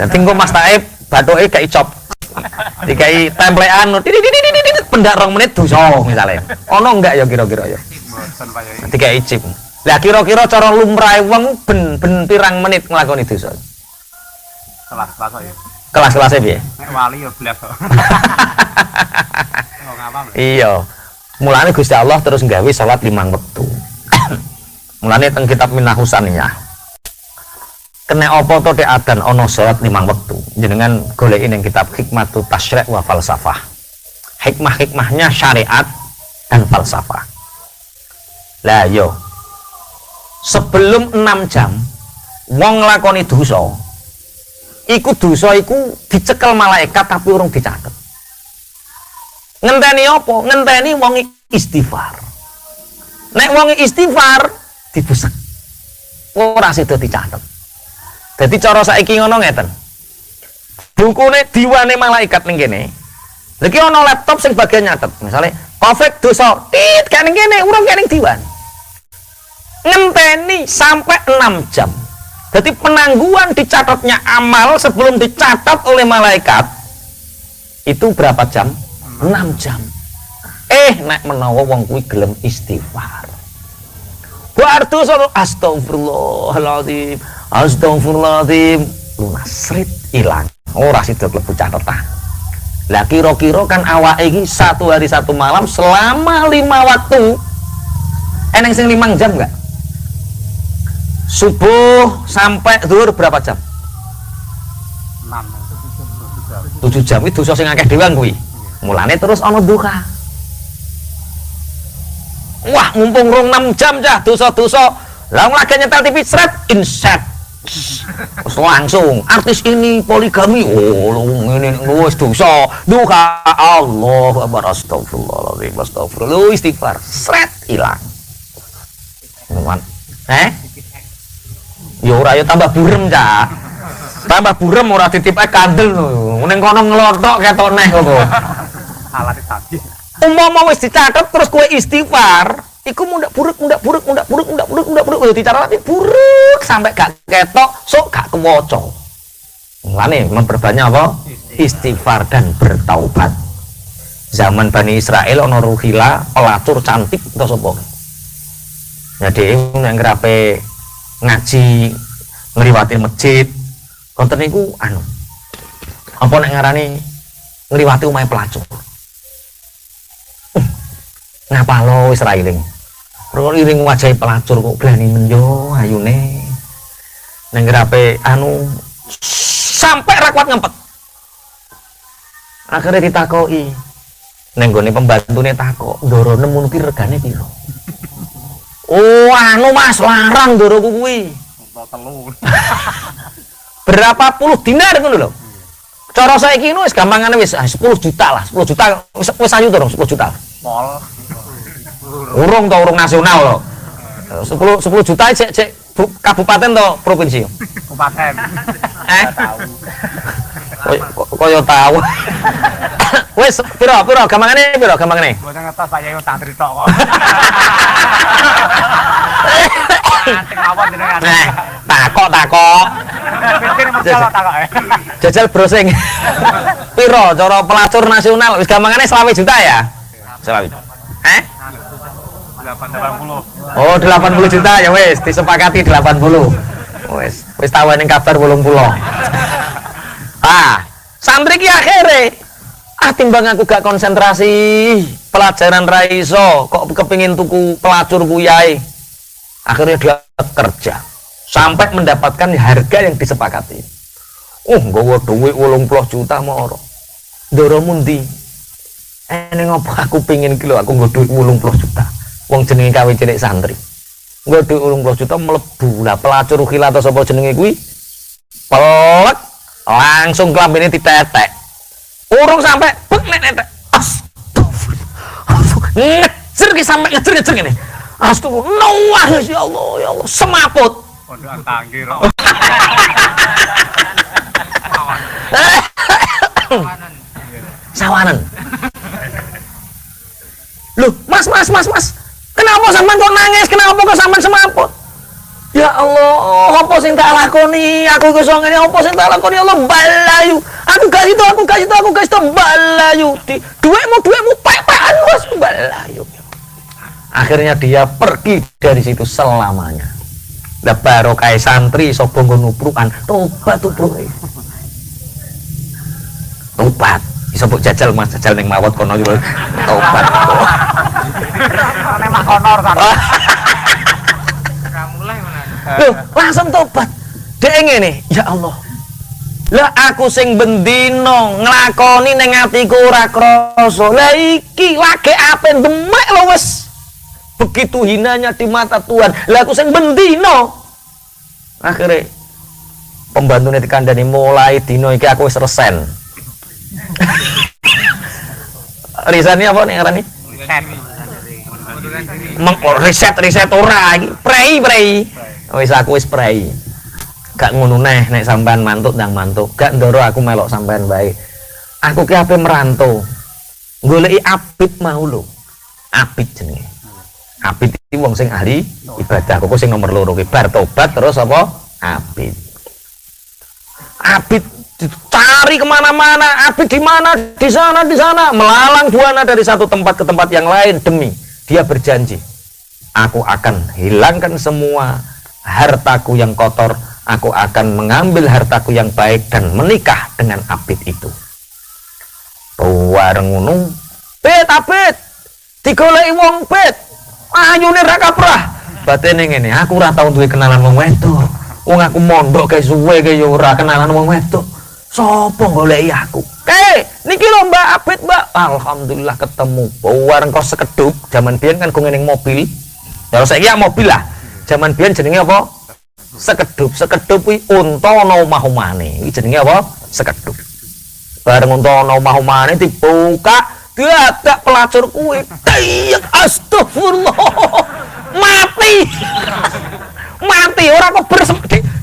Dadi engko Mas Taib bathuke gak icop. Dikai templekan pendak 2 menit dosa misale. Ono enggak ya kira-kira ya? Dikai chip. Lah kira-kira cara lumrahe wong ben pirang menit nglakoni dosa? Kelas-kelas ya. Kelas-kelasnya piye? Nek wali ya blas kok. Iya. Mulane Gusti Allah terus nggawe salat 5 wektu. Mulane teng kitab Minahus Saniyah. Kene apa to tek adan ana salat 5 wektu. Jenengan goleki ning kitab Hikmatut Tasyri' wa Falsafah. Hikmah-hikmahnya syariat dan falsafah. Lah yo. Sebelum 6 jam wong nglakoni dosa. Iku dosa iku dicekel malaikat tapi urung dicatet. Ngenteni apa? Ngenteni wong istighfar. Nek wong istighfar dibusek. Ora sida dicatet. Dadi cara saiki ngono ngeten. Bukune diwane malaikat ning kene. Lha iki ana laptop sing bagian nyatet. Misale Covid dosa, tit kan ning kene urung kene diwan. Ngenteni sampai 6 jam. Jadi penangguhan dicatatnya amal sebelum dicatat oleh malaikat itu berapa jam? 6 jam. Nek menawa wong kuwi gelem istighfar. Bartu soro astagfirullahaladzim, astagfirullahaladzim, lunas rit ilang. Ora sida klebu catatan. Lah kira-kira kan awake iki 1 hari 1 malam selama 5 waktu. Eneng sing 5 jam enggak? Subuh sampai zuhur berapa jam? 7 jam itu dosa sing akeh dhewean kuwi. Mulane terus ana duha. Wah, mumpung rong 6 jam cah dosa-dosa. Lah lagi nyetel TV sret inset. Terus langsung artis ini poligami. Oh, ngene wis dosa. Duha Allahu akbar astagfirullahaladzim astagfirullah istighfar. Sret ilang. Ya ora ya tambah burem cah. Tambah burem ora ditipake kandel lho. Ning kono nglothok ketok neh kok. Alat tadi. Umpama wis dicatet terus kowe istighfar, iku mundak buruk udah dicatat tapi buruk sampai gak ketok, sok gak kewaca. Mulane memperbanyak apa? Istighfar dan bertaubat. Zaman Bani Israel ana Ruhila, pelacur cantik to sapa? Ya dhewe nek ngrape ngaji ngliwati masjid konten niku apa nek ngarani ngliwati omahe pelacur ngapalo wis ra iling ro iring wajahe pelacur kok glani menyo ayune nek ngrape sampai ra kuat ngempet akhirnya ditakoki ning gone pembantune takok ndoro nemu piro regane piro. Oh, Mas, larang ndoroku kuwi. Berapa puluh dinar ngono lho. Cara saiki wis gampangane wis 10 juta lah, 10 juta wis ayu to 10 juta. Pol. Urung nasional lho. 10 juta cek kabupaten to provinsi. Kabupaten. Kaya tahu. Wis pira gampangane pira gampangane? Mboten ngetos Pak Yai tak crita kok. Antek mawon jenengan. Nah, takok. Pikir mercalo takok. Jajal browsing. Piro cara pelacur nasional wis gampangane 20 juta ya? 20. 80. Oh, 80 juta ya wis disepakati 80. Wis tawaning kabar 80. Santri ki akhire timbang aku gak konsentrasi pelajaran ra iso kok kepengin tuku pelacur kuyai. Akhirnya dia kerja sampai mendapatkan harga yang disepakati. Nggawa dhuwit 80 juta moro. Ndoro mundi. Ning opo aku pengin ki lho aku nggo dhuwit 80 juta. Wong jenenge kawin cilik santri. Nggo dhuwit 80 juta mlebu. Lah pelacur khila atau sapa jenenge kuwi? Pelek langsung klambine ditetek. Urung sampai bek netek. Astagfirullah. Ngejer ki sampe ngejer ngene. Astagfirullah ya Allah semaput. Pondokan tanggir. Sawanan. Loh, Mas. Kenapa sampean kok nangis? Kenapa kok sampean semaput? Ya Allah, apa sing tak lakoni? Aku iso ngene, apa sing tak lakoni? Allah balayu. Aku gak itu balayu. Duitmu pepean Mas balayu. Akhirnya dia pergi dari situ selamanya. Lah barokah santri iso bongo nuprukan, tobat tubruk. Tobat. Iso mbok jajal Mas, jajal ning mawon kono iki. Tobat. Nek mak honor kan. Loh, langsung tobat. Dek ngene, ya Allah. Lah aku sing bendino nglakoni ning atiku ora krasa. Lah iki lagi ape demek lho wis. Begitu hinanya di mata Tuhan. Lah aku sing bendino. Akhirnya pembantune dikandani mulai dino iki aku wis resen. Risannya apa nih ngarani? Riset ora iki. Prei. Wis aku wis prei. Gak ngono neh nek sampean mantuk ndang mantuk. Gak ndoro aku melok sampean bae. Aku ki ape merantau. Goleki abid mau lho. Abid jenenge. Abid iki wong sing ahli ibadah. Kok sing nomor 2 ki bar tobat terus apa? Abid. Abid dicari kemana-mana. Abid di mana? Di sana. Melalang buana dari satu tempat ke tempat yang lain demi dia berjanji. Aku akan hilangkan semua hartaku yang kotor, aku akan mengambil hartaku yang baik dan menikah dengan abid itu. Bareng ngono, abid digoleki wong abid. Ayune ra kaprah. Batene ngene, aku ora tau duwe kenalan wong wedok. Wong aku mondok kae suwe kae ya ora kenalan wong wedok. Sopo goleki aku? Niki lho Mbak Abid, Mbak. Alhamdulillah ketemu. Bareng kok sekedup, zaman biyen kan go ngene mobil. Ya saiki ya mobil lah. Zaman biyen jenenge apa? Sekedup. Sekedup kuwi unta ana omah-omane. Iki jenenge apa? Sekedup. Bareng unta ana omah-omane dibuka, dadak pelacur kuwi. Astagfirullah. Mati ora kok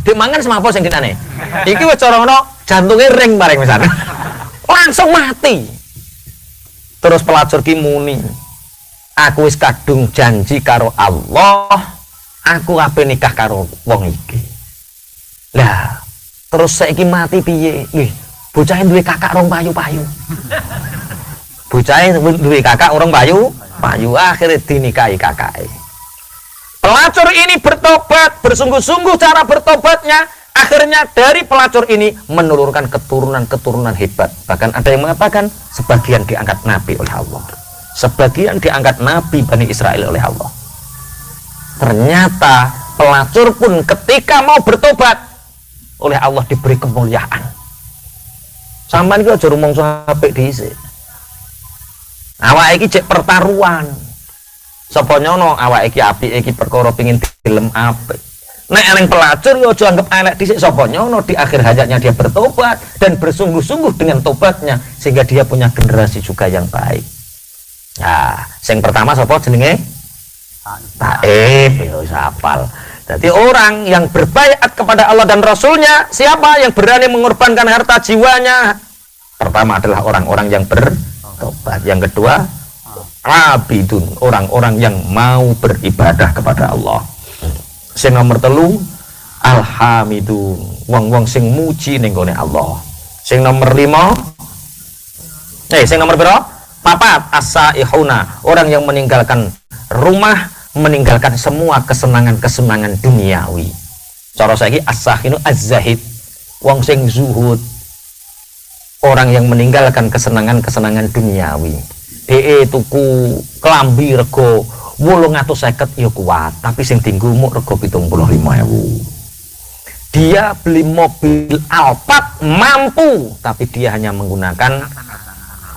Dek mangan semapa sing dinane. Iki wis cara ngono jantunge ring bareng misalnya. Langsung mati. Terus pelacur ki muni. Aku wis kadung janji karo Allah. Aku ape nikah karo wong iki. Lah, terus saiki mati piye? Nggih, bocahe duwe kakak rong payu-payu. Bocahe duwe kakak orang payu, akhirnya dinikahi kakake. Pelacur ini bertobat, bersungguh-sungguh cara bertobatnya. Akhirnya dari pelacur ini menurunkan keturunan-keturunan hebat. Bahkan ada yang mengatakan sebagian diangkat nabi oleh Allah. Sebagian diangkat nabi Bani Israel oleh Allah. Ternyata pelacur pun ketika mau bertobat oleh Allah diberi kemuliaan. Sampeyan iki aja rumangsa apik dhisik. Awake iki cek pertaruhan. Sapa nyono awake iki apik iki perkara pengin dilem apik. Nek eling pelacur yo aja anggap elek dhisik, sapa nyono di akhir hayatnya dia bertobat dan bersungguh-sungguh dengan tobatnya sehingga dia punya generasi juga yang baik. Nah, yang pertama sapa jenenge? Taib, ya hafal. Jadi orang yang berbaiat kepada Allah dan Rasulnya, siapa yang berani mengorbankan harta jiwanya? Pertama adalah orang-orang yang bertobat. Yang kedua, abidun, orang-orang yang mau beribadah kepada Allah. Sing nomor 3 alhamidun, wong-wong sing muji ning gone Allah. Sing nomor 5 sing nomor piro? 4 as-saihuna, orang yang meninggalkan rumah, meninggalkan semua kesenangan-kesenangan duniawi. Cara saiki as-sahinu az-zahid, wong sing zuhud, orang yang meninggalkan kesenangan-kesenangan duniawi. Tuku klambi rego 850 ya kuat, tapi sing dienggo muk rego 75.000. Dia beli mobil Alphard mampu, tapi dia hanya menggunakan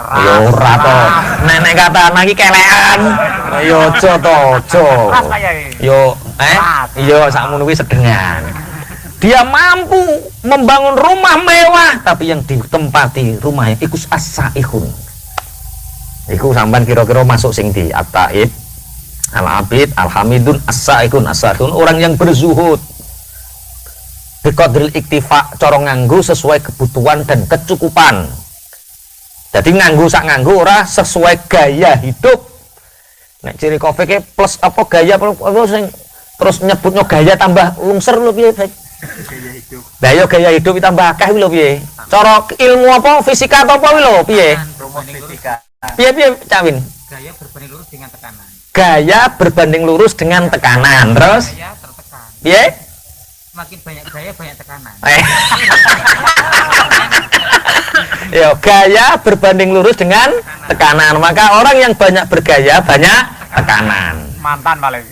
ora to. Nenek kata lagi kelean. Yo aja to, aja. Yo yo sakmono kuwi sedengan. Dia mampu membangun rumah mewah, tapi yang ditempati rumahnya iku as-saihun. Iku sampean kira-kira masuk sing di at-taib, al-abid, al-hamidun, as-saihun, as-saihun, orang yang berzuhud. Biqadril iktifa, cara nganggo sesuai kebutuhan dan kecukupan. Jadi nganggo sak nganggo ora sesuai gaya hidup. Nek ciri kopi ke plus apa gaya apa sing terus nyebutnya gaya tambah lungser lho piye. Lah yo gaya hidup tambah akeh lho piye. Cara ilmu apa fisika atau apa lho piye? Rumus fisika. Piye Cawin? Gaya berbanding lurus dengan tekanan. Gaya berbanding lurus dengan tekanan. Terus Gaya tertekan. piye? Semakin banyak gaya banyak tekanan. Yo, gaya berbanding lurus dengan tekanan. Maka orang yang banyak bergaya banyak tekanan. Mantan paling.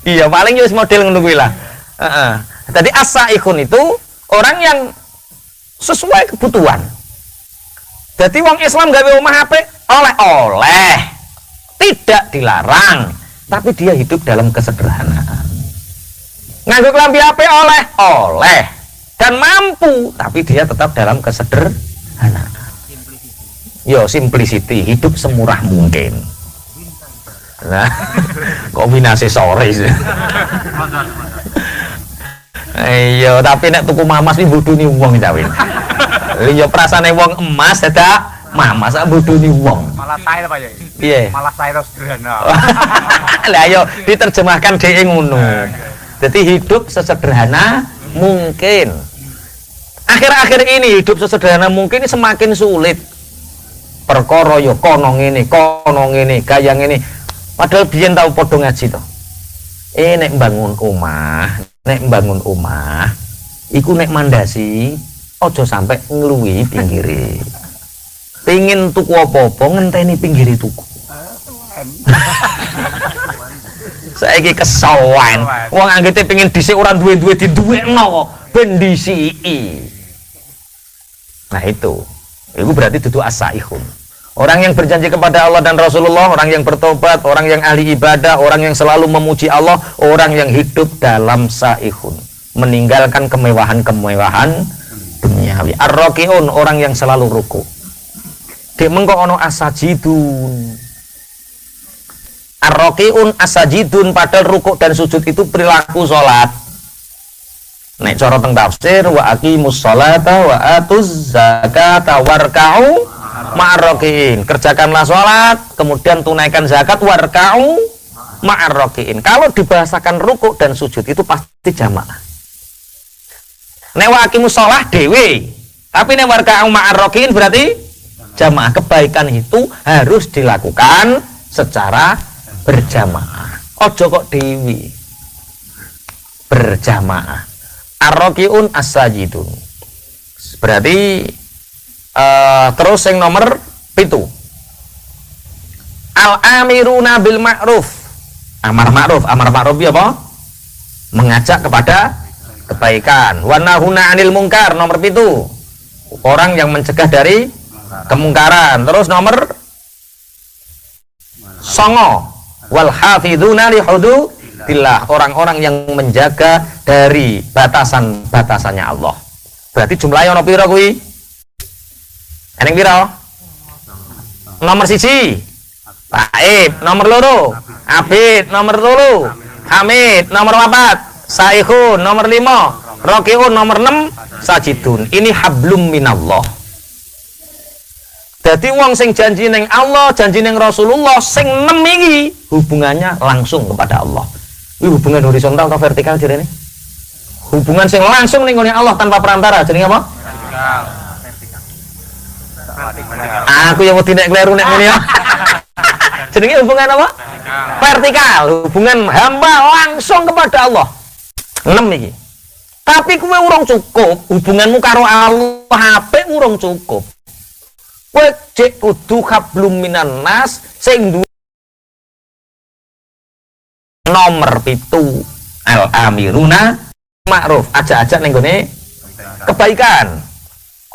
Iya, paling yo model ngono kuwi lah. Heeh. Jadi as-saihun itu orang yang sesuai kebutuhan. Jadi wong Islam gawe omah apik oleh-oleh. Tidak dilarang, tapi dia hidup dalam kesederhanaan. Nganggo klambi apik oleh dan mampu, tapi dia tetap dalam kesederhanaan. Yo, simplicity, hidup semurah mungkin. Nah, kombinasi sore sih. Iya, tapi nek tuku mamas iki bodoni wong Cawin. Iya prasane wong emas dadak mamas sak bodoni wong. Malah saya apa ya? Piye? Malah saya sederhana. Lah ayo diterjemahkan dhek ngono. Jadi hidup sesederhana mungkin. Akhir-akhir ini hidup sesederhana mungkin ini semakin sulit. Perkara ya kono ngene, gaya ngene. Padahal biyen tau padha ngaji to. Nek bangun omah, iku nek mandasi aja sampai ngluwi pinggire. Pengin tuku apa-apa ngenteni pinggire tuku. Saiki kesawan. Wong anggete pengin dhisik ora duwe-duwe diduwekno kok ben disiki. Nah itu berarti dudu as-saihun. Orang yang berjanji kepada Allah dan Rasulullah, orang yang bertobat, orang yang ahli ibadah, orang yang selalu memuji Allah, orang yang hidup dalam saihun, meninggalkan kemewahan-kemewahan duniawi. Ar-raqiun, orang yang selalu ruku. Dek mengko ono as-sajidun. Ar-raqiun as-sajidun, padahal ruku dan sujud itu perilaku salat. Nek cara teng tafsir wa aqimus sholata wa atuz zakata warka'u ma'arrokiin, kerjakanlah sholat, kemudian tunaikan zakat, warka'u ma'arrokiin. Kalau dibahasakan rukuk dan sujud itu pasti jamaah. Nek waqimus sholat dewe, tapi nek warka'u ma'arrokiin berarti jamaah. Kebaikan itu harus dilakukan secara berjamaah. Ojo kok dewi, berjamaah. Ar-raqiun as-sajidun. Berarti terus yang nomor 7 al-amiruna bil ma'ruf, amar ma'ruf ya apa? Mengajak kepada kebaikan. Wa nahuna 'anil munkar, nomor 7 orang yang mencegah dari kemungkaran. Terus nomor 9 wal hafizuna li hududillah, orang-orang yang menjaga dari batasan-batasannya Allah. Berarti jumlahnya ono pira kuwi? Eneng piro? Nomor 1 taib, nomor 2 abid, nomor 3 hamid, nomor 4 saihun, nomor 5 raqiun, nomor 6 sajidun. Ini hablum minallah. Dadi wong sing janji ning Allah, janji ning Rasulullah sing 6 iki hubungannya langsung kepada Allah. Ini hubungan horizontal atau vertikal jenenge? Hubungan sing langsung ning ngene Allah tanpa perantara jenenge apa? Aku yang mau nek kleru nek ngene ya. Jenenge hubungan apa? Vertikal, hubungan hamba langsung kepada Allah. 6 iki. Tapi kowe urung cukup, hubunganmu karo Allah apik urung cukup. Kowe cek kudu hablum minan nas sing nomor 7 al amiruna ma'ruf, ajak-ajak ning gone kebaikan.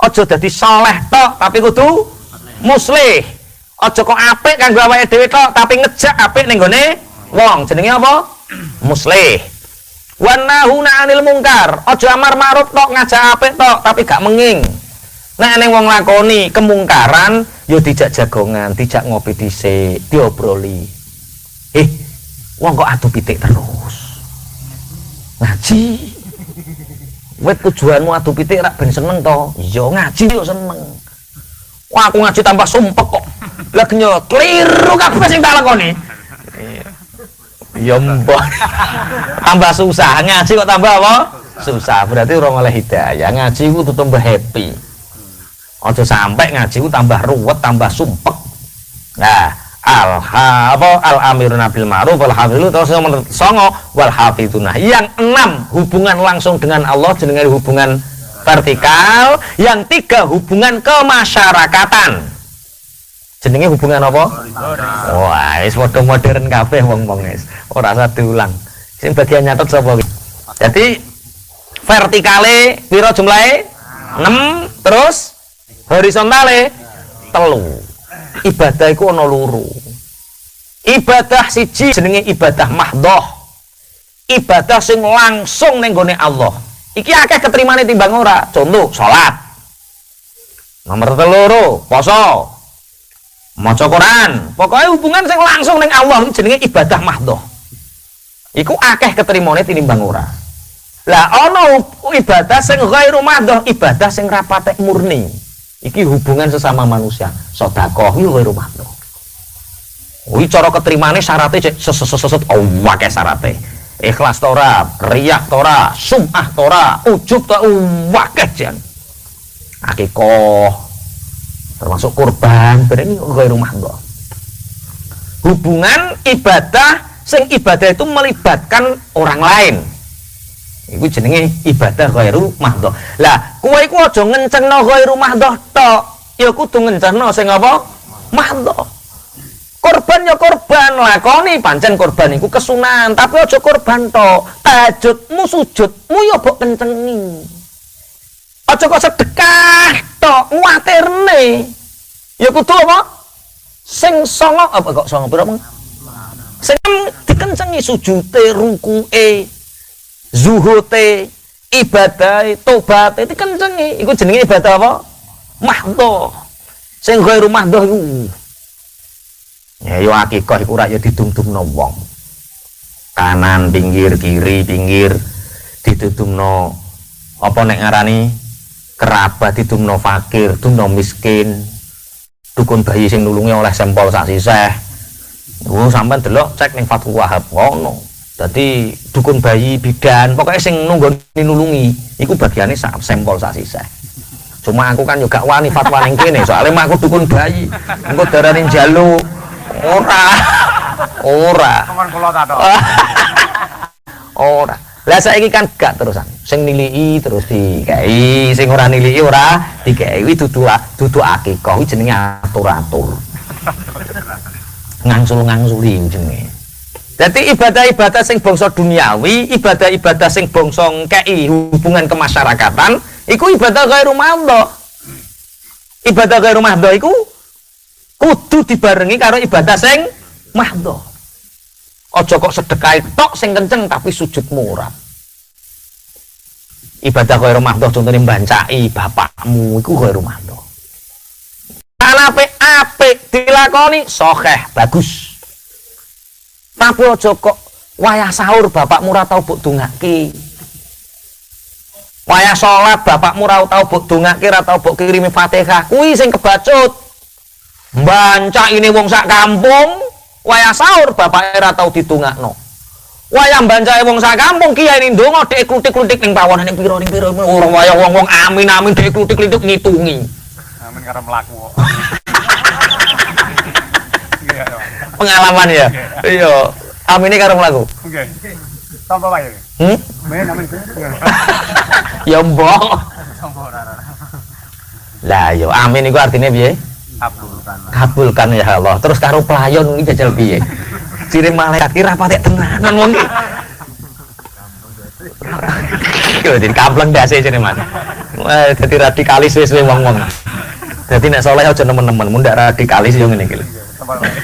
Aja dadi saleh tok tapi kudu muslih. Aja kok apik kanggo awake dhewe tok tapi ngejak apik ning gone wong. Jenenge apa? Muslih. Wan nahuna 'anil mungkar. Aja amar ma'ruf tok ngajak apik tok tapi gak menging. Nek ning wong lakoni kemungkaran yo dijak jagongan, dijak ngopi dhisik, diobroli. Wong kok adu pitik terus. Ngaji. Wet tujuanmu adu pitik rak ben seneng to. Iya ngaji yo seneng. Wah aku ngaji tambah sumpek kok. Lah genyo kliru kabeh sing tak lakoni. Ya mbah. Tambah susah ngaji kok tambah apa? Susah. Berarti ora oleh hidayah. Ngaji ku tuh tambah happy. Aja sampai ngaji ku tambah ruwet, tambah sumpek. Nah, al amiruna bil ma'ruf wal hafizuna terus nomor 9 wal hafizuna. Yang 6 hubungan langsung dengan Allah jenenge hubungan vertikal, yang 3 hubungan kemasyarakatan. Jenenge hubungan apa? Wah, wis padha modern kabeh wong-wong wis. Ora usah diulang. Sing bagian nyatet sapa iki? Jadi vertikale pira jumlahe? 6 terus horizontale 3. Ibadah iku ana loro. Ibadah siji jenenge ibadah mahdhah. Ibadah sing langsung ning gone Allah. Iki akeh keterimane timbang ora. Contoh salat. Nomor 3 poso. Maca Quran. Pokoke hubungan sing langsung ning Allah iki jenenge ibadah mahdhah. Iku akeh keterimane tinimbang ora. Lah ana ibadah sing ghairu mahdhah, ibadah sing rapatek murni. Iki hubungan sesama manusia. Sedekah iki ghairu mahdhah. Kuwi cara keterimane syaratnya cek seset akeh syarate. Ikhlas ta ora, riya ta ora, sum'ah ta ora, ujub ta akeh jan. Akikah termasuk kurban, berarti ghairu mahdhah. Hubungan ibadah sing ibadah itu melibatkan orang lain. Iku jenenge ibadah ghairu mahdhah. Lah, kowe iku aja ngencengno ghairu mahdhah tok, ya kudu ngencengno sing apa? Mahdhah. Korban ya korban, lakoni pancen korban iku kesunahan, tapi aja korban tok. Tahajudmu, sujudmu ya mbok kencengi. Aja kok sedekah tok, nguatirne. Ya kudu apa? Sing songo apa kok songo pira mong? Sing dikencengi sujute, rukuke, zuhute, ibadahe, tobaté dikencengi. Iku jenenge ibadah apa? Mahdhah. Sing ghairu mahdhah iku ya yo akikah iku ora ya didumdumno wong. Kanan pinggir, kiri pinggir didumno apa nek ngarani kerabat, didumno fakir, dumno miskin. Dukun bayi sing nulungi oleh sampel sak sisih. Sampean delok cek ning Fathul Wahab ngono. Dadi dukun bayi bidan pokoknya sing nunggoni nulungi iku bagiane sak sampel sak sisih. Cuma aku kan juga wani fatwa ning kene soalnya aku dukun bayi. Engko darane njaluk ora. Teman kula ta to. Ora. Lah saiki kan gak terusan. Sing niliki terus dikai, sing ora niliki ora dikai. Kuwi dudu akikah, kuwi jenenge atur-atur. Ngangsul-ngangsuli jenenge. Dadi ibadah-ibadah sing bangsa duniawi, ibadah-ibadah sing bangsa ngkei hubungan kemasyarakatan, iku ibadah ghairu mahdhah. Ibadah ghairu mahdhah iku kudu dibarengi karo ibadah sing mahdhah. Aja kok sedekah tok sing kenceng tapi sujudmu ora. Ibadah ghairu mahdhah contone mbancaki bapakmu iku ghairu mahdhah. Apik dilakoni sahih bagus. Tapi aja kok wayah sahur bapakmu ora tau mbok dongake. Wayah salat bapakmu ora tau mbok dongake, ora tau mbok kirimi Fatihah. Kuwi sing kebacut. Banca ini wong sak kampung, wayah sahur bapak era tau ditungakno. Wayah bancae wong sak kampung kiai ini ndonga dhek klutik-klutik ning pawon ning pira ora wayah wong-wong amin dhek klutik-klutik ngitungi. Amin karo mlaku kok. Iya, Pak. Pengalaman ya. Iya. Amine karo mlaku. Nggih. Tampa wae. Men amin. Ya mbok. Tampa ora. Lah ya amin iku artine piye? Kabulkan. Kabulkan ya Allah. Terus karo playon iki jajal piye? Ciri malaikat ki ra patek tenanan wong iki. Yo jadi kampleng dase jene Mas. Wah, dadi radikalis wis wong-wong. Dadi nek saleh aja nemen-nemen, mundak radikalis yo ngene iki lho. Tampa wae.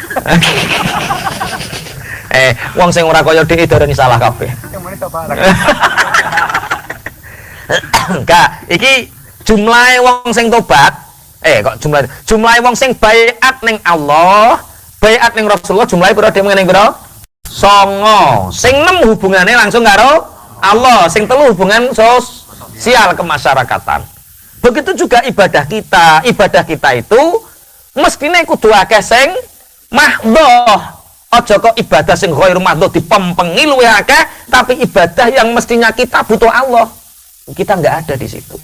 Wong sing ora kaya dhek darani salah kabeh. Yang meneh tampa. Enggak, iki jumlahe wong sing tobat. Kok jumlahe wong sing baiat ning Allah, baiat ning Rasulullah jumlahe pira dhewe ning pira? 9. Sing 6 hubungane langsung karo Allah, sing 3 hubungan sosial kemasyarakatan. Begitu juga ibadah kita. Ibadah kita itu mestine kudu akeh sing mahdhah. Aja kok ibadah sing ghairu mahdhah dipempengi luwih akeh, tapi ibadah yang mestinya kita butuh Allah. Kita nggak ada di situ.